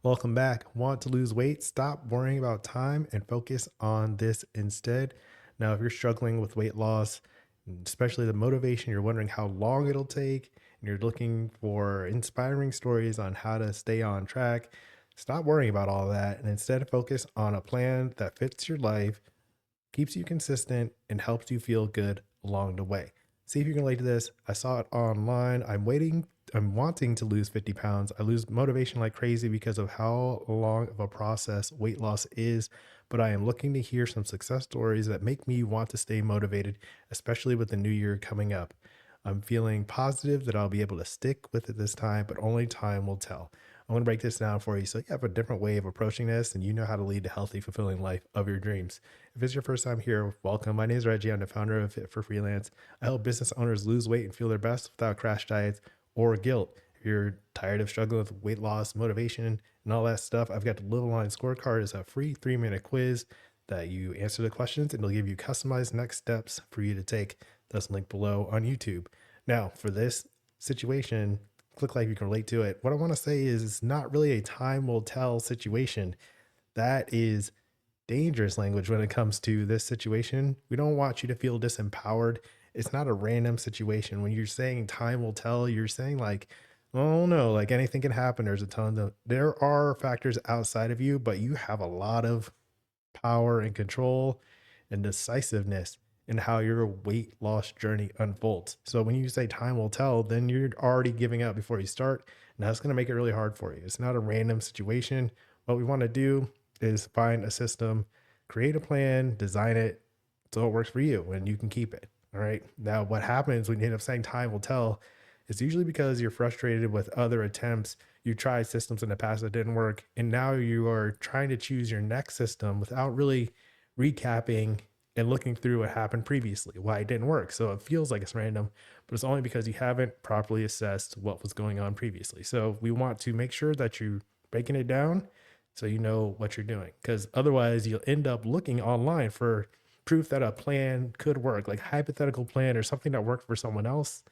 Welcome back. Want to lose weight? Stop worrying about time and focus on this instead. Now, if you're struggling with weight loss, and especially the motivation, you're wondering how long it'll take, and you're looking for inspiring stories on how to stay on track, stop worrying about all that and instead focus on a plan that fits your life, keeps you consistent, and helps you feel good along the way. See if you can relate to this. I saw it online. I'm wanting to lose 50 pounds. I lose motivation like crazy because of how long of a process weight loss is. But I am looking to hear some success stories that make me want to stay motivated, especially with the new year coming up. I'm feeling positive that I'll be able to stick with it this time, but only time will tell. I want to break this down for you so you have a different way of approaching this and you know how to lead the healthy, fulfilling life of your dreams. If it's your first time here, welcome. My name is Reggie. I'm the founder of Fit for Freelance. I help business owners lose weight and feel their best without crash diets or guilt. If you're tired of struggling with weight loss, motivation, and all that stuff, I've got the Live Line Scorecard. It's a free 3-minute quiz that you answer the questions and it'll give you customized next steps for you to take. That's linked below on YouTube. Now, for this situation, look like you can relate to it. What I want to say is it's not really a time will tell situation. That is dangerous language when it comes to this situation. We don't want you to feel disempowered. It's not a random situation. When you're saying time will tell, you're saying like, oh no, like anything can happen. There are factors outside of you, but you have a lot of power and control and decisiveness in how your weight loss journey unfolds. So when you say time will tell, then you're already giving up before you start. And that's going to make it really hard for you. It's not a random situation. What we want to do is find a system, create a plan, design it so it works for you and you can keep it. All right. Now, what happens when you end up saying time will tell is usually because you're frustrated with other attempts. You tried systems in the past that didn't work. And now you are trying to choose your next system without really recapping and looking through what happened previously, why it didn't work. So it feels like it's random, but it's only because you haven't properly assessed what was going on previously. So we want to make sure that you're breaking it down so you know what you're doing, because otherwise you'll end up looking online for proof that a plan could work, like hypothetical plan or something that worked for someone else.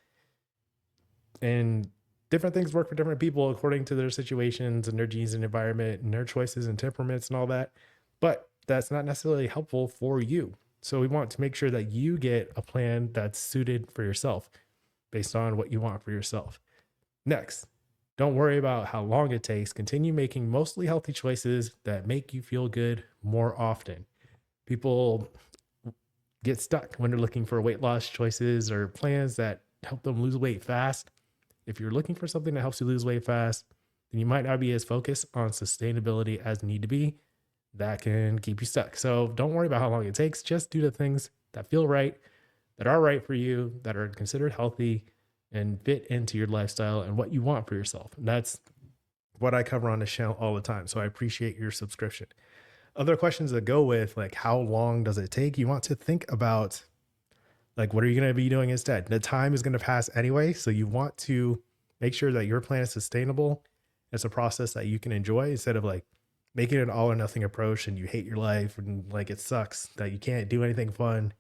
And different things work for different people according to their situations and their genes and environment and their choices and temperaments and all that. But that's not necessarily helpful for you. So we want to make sure that you get a plan that's suited for yourself based on what you want for yourself. Next, don't worry about how long it takes. Continue making mostly healthy choices that make you feel good more often. People get stuck when they're looking for weight loss choices or plans that help them lose weight fast. If you're looking for something that helps you lose weight fast, then you might not be as focused on sustainability as you need to be. That can keep you stuck. So don't worry about how long it takes. Just do the things that feel right, that are right for you, that are considered healthy and fit into your lifestyle and what you want for yourself. And that's what I cover on the channel all the time. So I appreciate your subscription. Other questions that go with like, how long does it take? You want to think about like, what are you going to be doing instead? The time is going to pass anyway. So you want to make sure that your plan is sustainable. It's a process that you can enjoy instead of like making it an all or nothing approach and you hate your life and like it sucks that you can't do anything fun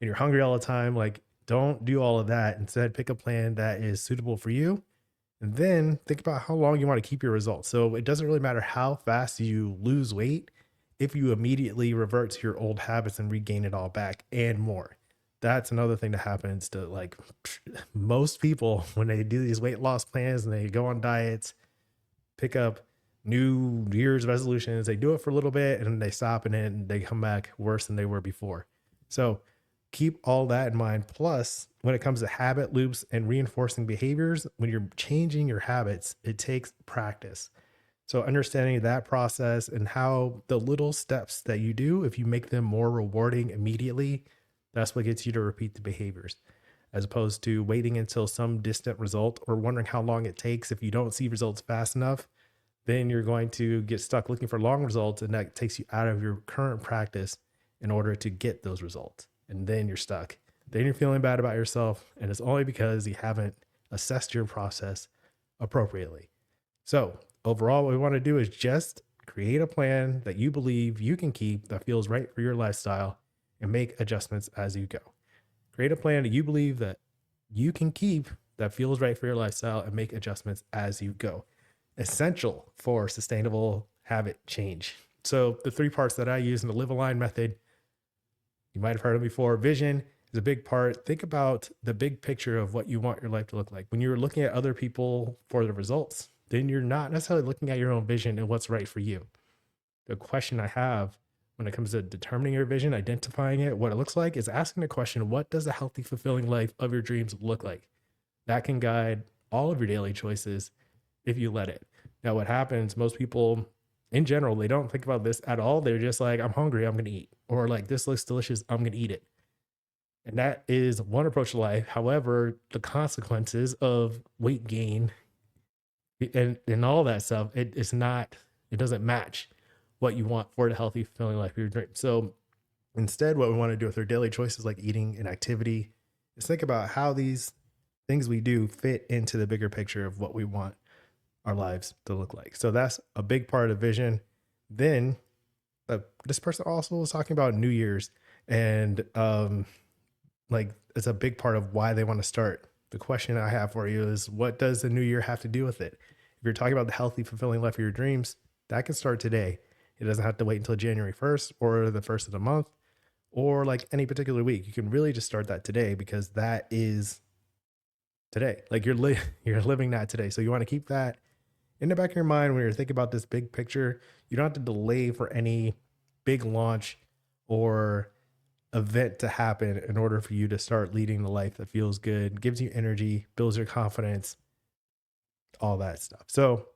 and you're hungry all the time. Like, don't do all of that. Instead, pick a plan that is suitable for you. And then think about how long you want to keep your results. So it doesn't really matter how fast you lose weight if you immediately revert to your old habits and regain it all back and more. That's another thing that happens to like most people when they do these weight loss plans and they go on diets, pick up new year's resolutions, they do it for a little bit and then they stop and then they come back worse than they were before. So keep all that in mind. Plus, when it comes to habit loops and reinforcing behaviors, when you're changing your habits, it takes practice. So understanding that process and how the little steps that you do, if you make them more rewarding immediately, that's what gets you to repeat the behaviors, as opposed to waiting until some distant result or wondering how long it takes. If you don't see results fast enough, then you're going to get stuck looking for long results, and that takes you out of your current practice in order to get those results. And then you're stuck. Then you're feeling bad about yourself, and it's only because you haven't assessed your process appropriately. So overall, what we want to do is just create a plan that you believe you can keep that feels right for your lifestyle and make adjustments as you go. Create a plan that you believe that you can keep that feels right for your lifestyle and make adjustments as you go. essential for sustainable habit change. So the three parts that I use in the Live Aligned method, you might have heard of before. Vision is a big part. Think about the big picture of what you want your life to look like. When you're looking at other people for the results, then you're not necessarily looking at your own vision and what's right for you. The question I have when it comes to determining your vision, identifying it, what it looks like, is asking the question, what does a healthy, fulfilling life of your dreams look like? That can guide all of your daily choices if you let it. Now, what happens, most people in general, they don't think about this at all. They're just like, I'm hungry, I'm going to eat. Or like, this looks delicious, I'm going to eat it. And that is one approach to life. However, the consequences of weight gain and all that stuff, it doesn't match what you want for the healthy, fulfilling life of your dream. So instead, what we want to do with our daily choices like eating and activity is think about how these things we do fit into the bigger picture of what we want our lives to look like. So that's a big part of vision. Then this person also was talking about New Year's, and like it's a big part of why they want to start. The question I have for you is, what does the new year have to do with it? If you're talking about the healthy, fulfilling life of your dreams, that can start today. It doesn't have to wait until January 1st or the first of the month or like any particular week. You can really just start that today, because that is today. Like you're living that today. So you want to keep that in the back of your mind when you're thinking about this big picture. You don't have to delay for any big launch or event to happen in order for you to start leading the life that feels good, gives you energy, builds your confidence, all that stuff. So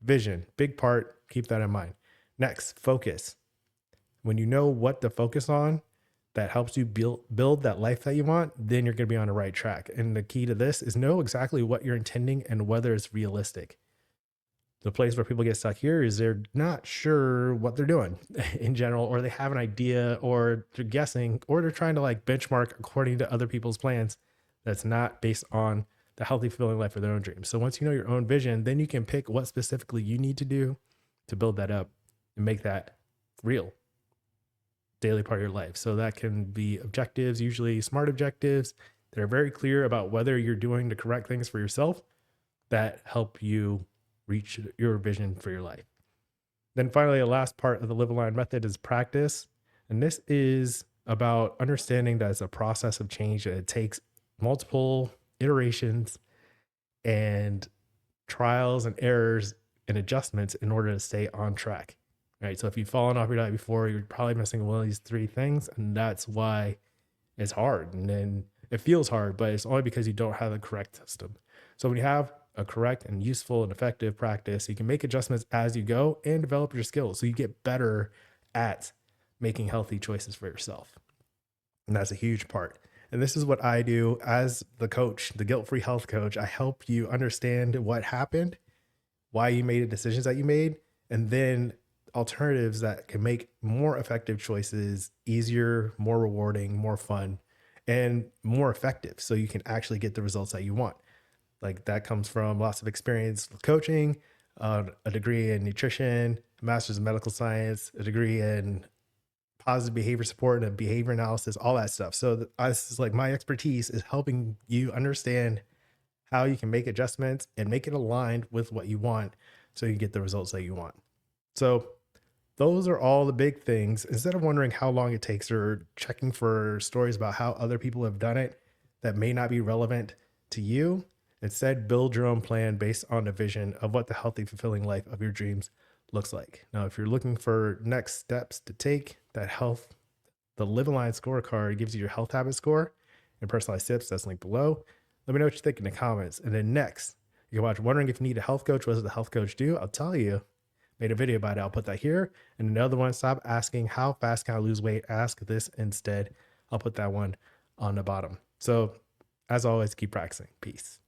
vision, big part, keep that in mind. Next, focus. When you know what to focus on, that helps you build that life that you want, then you're going to be on the right track. And the key to this is know exactly what you're intending and whether it's realistic. The place where people get stuck here is they're not sure what they're doing in general, or they have an idea, or they're guessing, or they're trying to like benchmark according to other people's plans that's not based on the healthy, fulfilling life of their own dreams. So once you know your own vision, then you can pick what specifically you need to do to build that up and make that real daily part of your life. So that can be objectives, usually smart objectives that are very clear about whether you're doing the correct things for yourself that help you reach your vision for your life. Then finally, the last part of the Live Aligned method is practice. And this is about understanding that it's a process of change, that it takes multiple iterations and trials and errors and adjustments in order to stay on track. Right. So if you've fallen off your diet before, you're probably missing one of these three things. And that's why it's hard. And then it feels hard, but it's only because you don't have the correct system. So when you have a correct and useful and effective practice, you can make adjustments as you go and develop your skills so you get better at making healthy choices for yourself. And that's a huge part. And this is what I do as the coach, the guilt-free health coach. I help you understand what happened, why you made the decisions that you made, and then alternatives that can make more effective choices easier, more rewarding, more fun, and more effective, so you can actually get the results that you want. Like that comes from lots of experience with coaching, a degree in nutrition, a master's in medical science, a degree in positive behavior support and behavior analysis, all that stuff. So this is like my expertise is helping you understand how you can make adjustments and make it aligned with what you want so you get the results that you want. So those are all the big things. Instead of wondering how long it takes or checking for stories about how other people have done it that may not be relevant to you, instead build your own plan based on a vision of what the healthy, fulfilling life of your dreams looks like. Now, if you're looking for next steps to take, the Live Aligned scorecard gives you your health habit score and personalized tips. That's linked below. Let me know what you think in the comments. And then next, you can watch Wondering If You Need a Health Coach. What does the health coach do? I'll tell you. Made a video about it. I'll put that here. And another one, stop asking how fast can I lose weight? Ask this instead. I'll put that one on the bottom. So as always, keep practicing. Peace.